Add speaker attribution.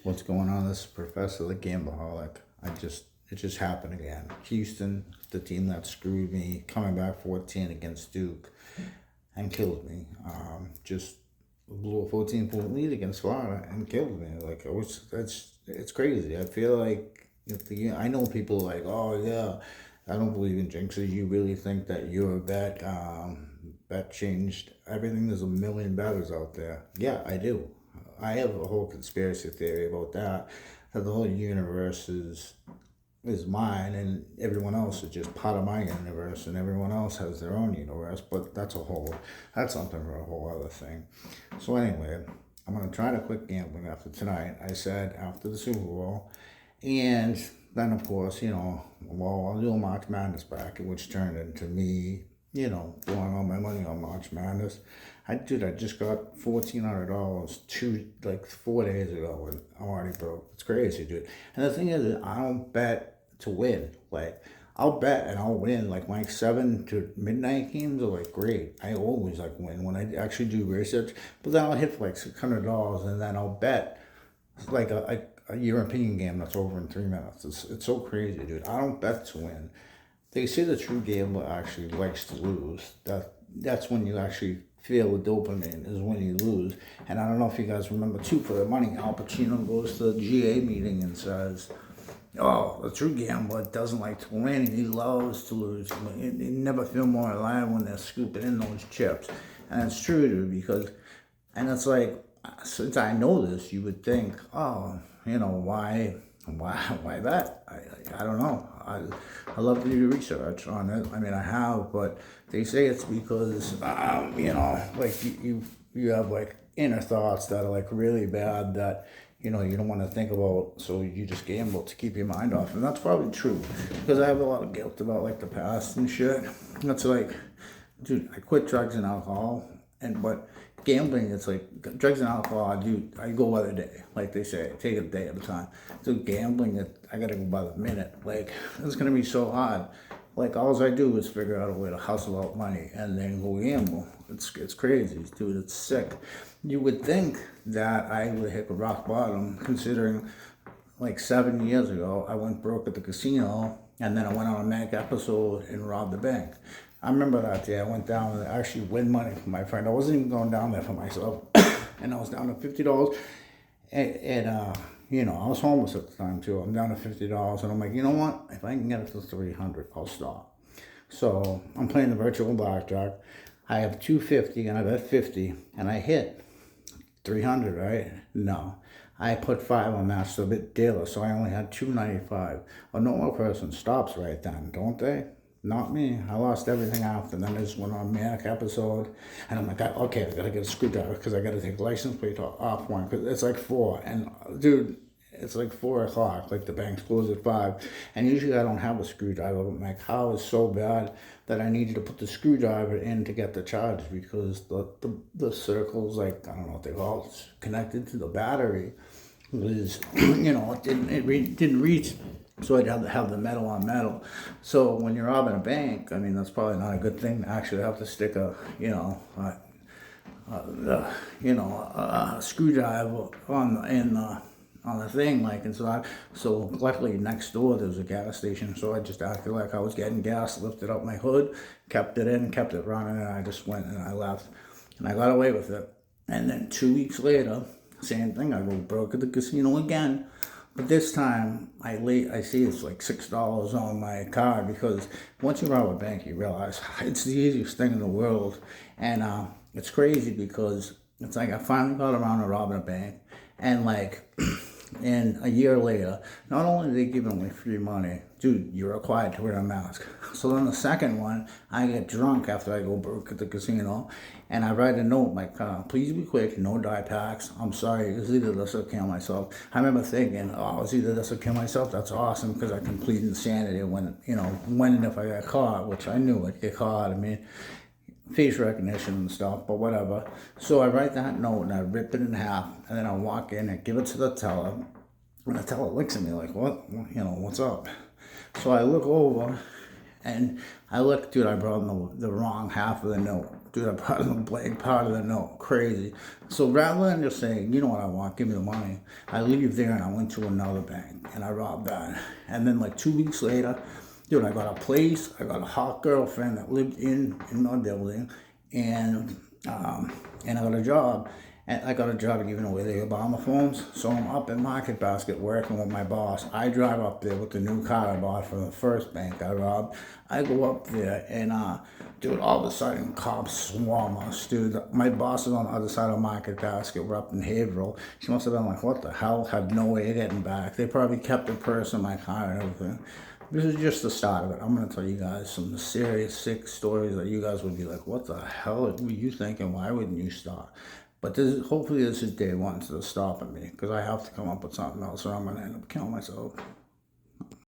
Speaker 1: What's going on? This is Professor the Gambleaholic. It just happened again. Houston, the team that screwed me, coming back 14 against Duke and killed me. Just blew a 14-point lead against Florida and killed me. Like it's crazy. I feel like I know people like, oh yeah, I don't believe in jinxes. You really think that your bet changed everything? There's a million bettors out there. Yeah, I do. I have a whole conspiracy theory about that. That the whole universe is mine, and everyone else is just part of my universe, and everyone else has their own universe. But that's something for a whole other thing. So anyway, I'm gonna try to quit gambling after tonight. I said after the Super Bowl, and then of course, I'll do a March Madness bracket, which turned into me, blowing all my money on March Madness. I just got $1,400 like 4 days ago, and I'm already broke. It's crazy, dude. And the thing is, I don't bet to win. Like, I'll bet and I'll win. Like, my 7 to midnight games are like great. I always like win when I actually do research. But then I'll hit for like $600, and then I'll bet like a European game that's over in 3 minutes. It's so crazy, dude. I don't bet to win. They say the true gambler actually likes to lose. That's when you actually feel the dopamine, is when you lose. And I don't know if you guys remember too, for the money, Al Pacino goes to the GA meeting and says, oh, the true gambler doesn't like to win, he loves to lose. He never feel more alive when they're scooping in those chips. And it's true, dude, because, and it's like, since I know this, you would think, oh, why that? I don't know. I love to do research on it. I mean, I have, but they say it's because, like you have like inner thoughts that are like really bad that, you don't want to think about, so you just gamble to keep your mind off. And that's probably true, because I have a lot of guilt about like the past and shit. It's like, dude, I quit drugs and alcohol, but gambling, it's like drugs and alcohol, I go by the day. Like they say, take a day at a time. So gambling, I gotta go by the minute. Like, it's gonna be so hard. Like, all I do is figure out a way to hustle out money and then go gamble. It's crazy, dude. It's sick. You would think that I would hit a rock bottom, considering like 7 years ago, I went broke at the casino, and then I went on a Mac episode and robbed the bank. I remember that day. I went down and actually win money from my friend. I wasn't even going down there for myself, and I was down to $50. And I was homeless at the time too. I'm down to $50, and I'm like, you know what? If I can get it to 300, I'll stop. So I'm playing the virtual blackjack. I have 250, and I bet 50, and I hit 300. Right? No. I put 5 on Master Bit Dealer, so I only had 295. A normal person stops right then, don't they? Not me. I lost everything after. Then I just went on Manic episode, and I'm like, okay, I gotta get a screwdriver because I gotta take license plate off one, because it's like 4, and dude, it's like 4 o'clock. Like, the bank's closed at 5, and usually I don't have a screwdriver, but my car is so bad that I needed to put the screwdriver in to get the charge, because the circles, like, I don't know what they call it, connected to the battery was, it didn't reach. So I'd have to have the metal on metal. So when you're robbing a bank, I mean, that's probably not a good thing to actually have to stick a screwdriver on the thing, like. And so luckily next door there's a gas station, so I just acted like I was getting gas, lifted up my hood, kept it in, kept it running, and I just went and I left, and I got away with it. And then 2 weeks later, same thing, I go broke at the casino again. But this time, I see it's like $6 on my card, because once you rob a bank, you realize it's the easiest thing in the world. And it's crazy, because it's like I finally got around to robbing a bank, and like, and a year later, not only are they giving me free money, dude, you're required to wear a mask. So then the second one, I get drunk after I go broke at the casino, and I write a note like, please be quick, no die packs. I'm sorry, it's either this or kill myself. I remember thinking, oh, it's either this or kill myself. That's awesome, because I can plead insanity when and if I got caught, which I knew I'd get caught. I mean, face recognition and stuff, but whatever. So I write that note and I rip it in half, and then I walk in and give it to the teller, and the teller looks at me like, what? What's up? So I look over, And I looked, dude, I brought him the wrong half of the note. Dude, I brought him the blank part of the note. Crazy. So rather than just saying, you know what I want, give me the money, I leave there and I went to another bank and I robbed that. And then like 2 weeks later, dude, I got a place, I got a hot girlfriend that lived in my building, and I got a job. And I got a job giving away the Obama phones. So I'm up in Market Basket working with my boss. I drive up there with the new car I bought from the first bank I robbed. I go up there and, dude, all of a sudden cops swarm us, dude. My boss is on the other side of Market Basket. We're up in Haverhill. She must have been like, what the hell? Had no way of getting back. They probably kept the purse in my car and everything. This is just the start of it. I'm going to tell you guys some serious, sick stories that you guys would be like, what the hell were you thinking? Why wouldn't you stop? But hopefully this is day one to stopping me, because I have to come up with something else or I'm going to end up killing myself.